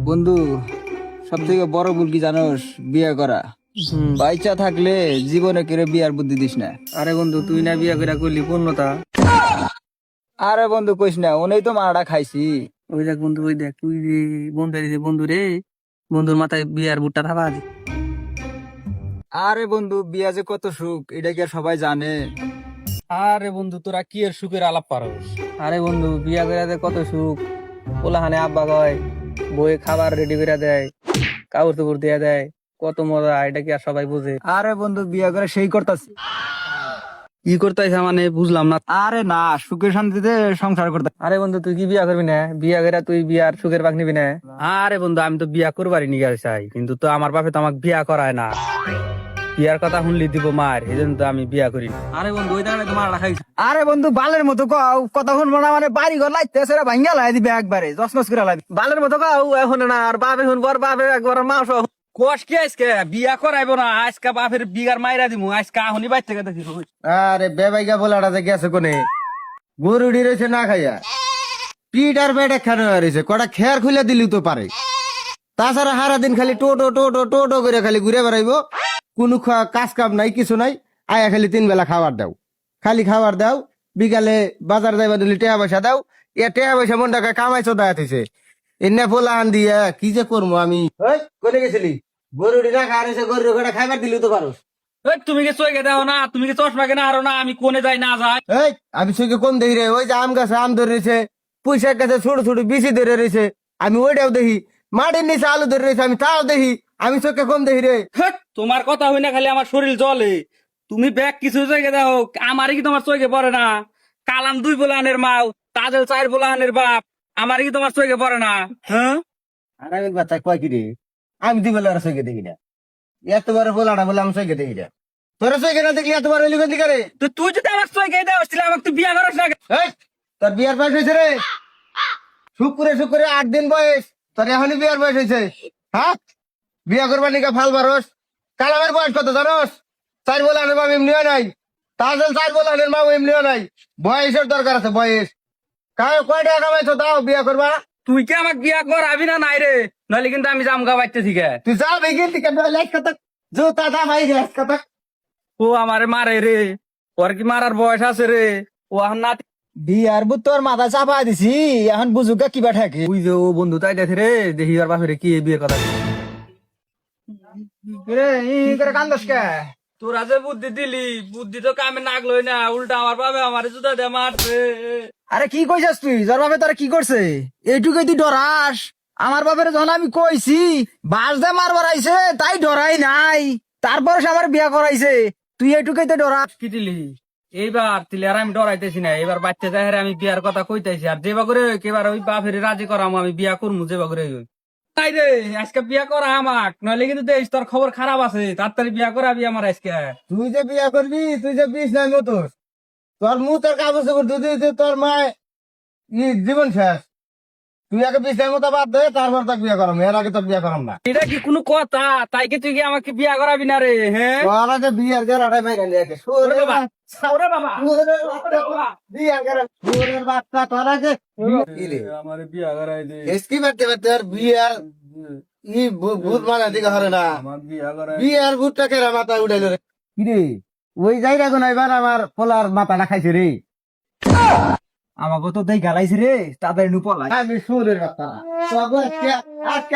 বন্ধু, সব থেকে বড় ভুল কি জানোস? বিয়ে করা। বাইচা থাকলে জীবনে কেড়ে বিয়ার বুদ্ধি দিস না। আরে বন্ধু, তুই না বিয়া করে করলি পূর্ণতা। আরে বন্ধু কইস না, ওনেই তো মারাটা খাইছি। ওই দেখ বন্ধু, ওই দেখ তুই যে বন্ধু দিছে, বন্ধু রে, বন্ধুর মাথায় বিয়ার বুটটা থাবা দি। আরে বন্ধু, বিয়া যে কত সুখ এটা কি আর সবাই জানে? আরে বন্ধু, তোরা কি এর সুখের আলাপ পারোস? আরে বন্ধু, বিয়া করে দে কত সুখ। পোলাহানে আব্বা কয়, বউয়ে খাবার রেডি করে দেয়, কাপড় চোপড় দিয়ে দেয়, কত মজা। এটা কি আর সবাই বুঝে? আরে বন্ধু, বিয়া করে সেই করতাছি। কি করতেছ মানে বুঝলাম না। আরে না, সুখে শান্তিতে সংসার করতে। আরে বন্ধু, তুই কি বিয়া করবি না? বিয়া করে তুই বিয়ার সুখের ভাগ নিবি না? আরে বন্ধু, আমি তো বিয়া করবারই নিয়ে চাই, কিন্তু তো আমার বাপে তো আমাকে বিয়া করায় না। বিয়ার কথা শুনলি দিব মার, এই জন্য তো আমি বিয়া করি না। আরে বন্ধু, ওই দাঁড়ায় তোমার রাখাই। আরে বন্ধু, বালের মতো কও কথা শুনবো না মানে বাড়ি ঘর লাইতেছে রে, ভাঙ্গা লাই দিবে একবারে, জসমস করে লাইবি। বালের মতো কাউ এখন না, আর বাপে শুনবো, আর বাপে একবার মাস কোষ কি আজকে বিয়া করাইবো না? আজকে বাপের বিয়ার মাইরা দিমু, আজকে আহনি বাইর থেকে দেখি। আরে বেবাইগা বলাটা যে গেছে কোনে গরুডি রয়েছে না খাইয়া পিঠ আর বেটা খানো রয়েছে কটা খেয়ার খুলে দিলি তো পারে। তাছাড়া সারা দিন খালি টোটো টোটো টোটো করে খালি ঘুরে বেড়াইবো, কোনো কাজ কাম নাই কিছু নাই। আয়া খালি 3 বেলা খাবার দাও, খালি খাবার দাও। বিকালে বাজার যাইবা দিলি টেয়া পয়সা দাও। এ টেয়া পয়সা মন টাকা কামাইছো দায় থইছে। এনে পোলা আন দিয়া কি যে করবো আমি। ওই কোনে গেছিলি? গরুডি না খাওয়া রয়েছে, গরুর কটা খাইবার দিলি তো পারো। এই, তুমি কি চোখে দাও না? তুমি কি চশমা কেনা আরো না? আমি কোনে যাই না যাই? এই আমি চোখে কোন দেখি রে? ওই যে আম গাছে আম ধরে রয়েছে, পুঁইশাক গাছে ছোট ছোট বিচি ধরে রয়েছে, আমি ওইটাও দেখি। মাটির নিচে আলু ধরে রয়েছে, আমি তাও দেখি। আমি চোখে কম দেখি রে? হেৎ, তোমার কথা হই না খালি আমার শরীর জ্বলে। তুমি ব্যাগ কিছু চোখে দাও, আমারই কি তোমার চোখে পড়ে না? কালাম 2 বোলাহানের মাও, তাজেল 4 বোলাহানের বাপ, আমারই কি তোমার চোখে পড়ে না? হ্যাঁ, আর আমি বাচ্চা কয় কি রে? আমি দুই বেলা চোখে দেখি না। এতবার বলাটা বলে আমি চোখে দেখি না। তোর চোখে না দেখলি এতবার হইলি কোন দিকে রে? তো তুই যদি আমার চোখে দাও, তাহলে আমাকে তুই বিয়া করিস না কেন? এই তোর বিয়ার বয়স হয়েছে রে? শুক্রে শুক্রে 8 দিন বয়স, তোর এখনই বিয়ার বয়স হয়েছে? হ্যাঁ, বিয়া করবার নিকা ফাল বারস। কালামের বয়স কত জানোস? 4 বোলানের মা এমনিও নাই, তাজেল 4 বোলানের মা এমনিও নাই। বয়সের দরকার আছে, বয়স। কয় টাকা কামাইছো দাও বিয়া করবা? তুই কি আমাকে বিয়া করাবি না নাই রে? নাহলে কিন্তু আমি জামগা বাইতে শিখে। তুই যা বেগিন থেকে লাইক কথা জুতা দা ভাই রে কথা। ও আমারে মারে রে, ওর কি মারার বয়স আছে রে? ও এখন না বিয়ার বুত তোর মাথা চাপা দিছি, এখন বুঝুকা কিবা থাকে। ওই যে ও বন্ধু তাই দেখে রে, দেখি আর বাপের কি এই বিয়ের কথা। রে ই করে কান্দস কে? তোরা যে বুদ্ধি দিলি, বুদ্ধি তো কামে নাগলই না, উল্টা আমার বাবা আমার জুতা দিয়ে মারছে। আরে কি কইছস তুই? তোর বাপে তোরা কি করছে? এইটুকুই তুই ডরাস? আমার বাপের যখন আমি কইছি বাস দে মারবার আইছে, তাই ডরাই নাই। তারপর সে আমার বিয়া করাইছে, তুই এইটুকুই তো ডরাস? কি দিলি এইবার? তিলে আর আমি ডরাইতেছি না, এবার বাচ্চা যায় আমি বিয়ার কথা কইতেছি। আর যেবা করে এবার ওই বাপের রাজি করাম, আমি বিয়া করবো যেবা করে। তাই রে, আজকে বিয়া করা আমাক, নইলে কিন্তু দেশ তোর খবর খারাপ আছে। তাড়াতাড়ি বিয়া করাবি আমার আজকে। তুই যে বিয়া করবি, তুই যে বিষ নাই মতোর, তোর মুখ তোর কাগজ দুধ তোর মায় জীবন শেষ। তুই আগে বিষ নাই মতো বাদ দে, তারপর তাকে বিয়া করাম। এর আগে তোর বিয়া করাম না। এটা কি কোনো কথা? তাই কি তুই কি আমাকে বিয়া করাবি না রে? হ্যাঁ, তোর আগে বিয়ার গেরাটাই বাইরে নিয়ে আসে। ওরে বাবা, ওরে বাবা, ওরে বাবা। বিয়ার গেরা সুরের বাচ্চা তোর আগে আমার বিয়া করাই দে, এসকি বাড়তে বাড়তে আর বিয়ার ভূত মানা দিকে হরে না। আমার বিয়া করাই। বিয়ার ভূতটা কেরা মাথায় উঠাইল রে? কিরে ওই যাই রাখো না, এবার আমার পোলার মাথাটা খাইছে রে। আমাকে তো দেই গালাইছে রে, তাদের নু পলাই। আমি সুরের বাচ্চা। তো আজকে আজকে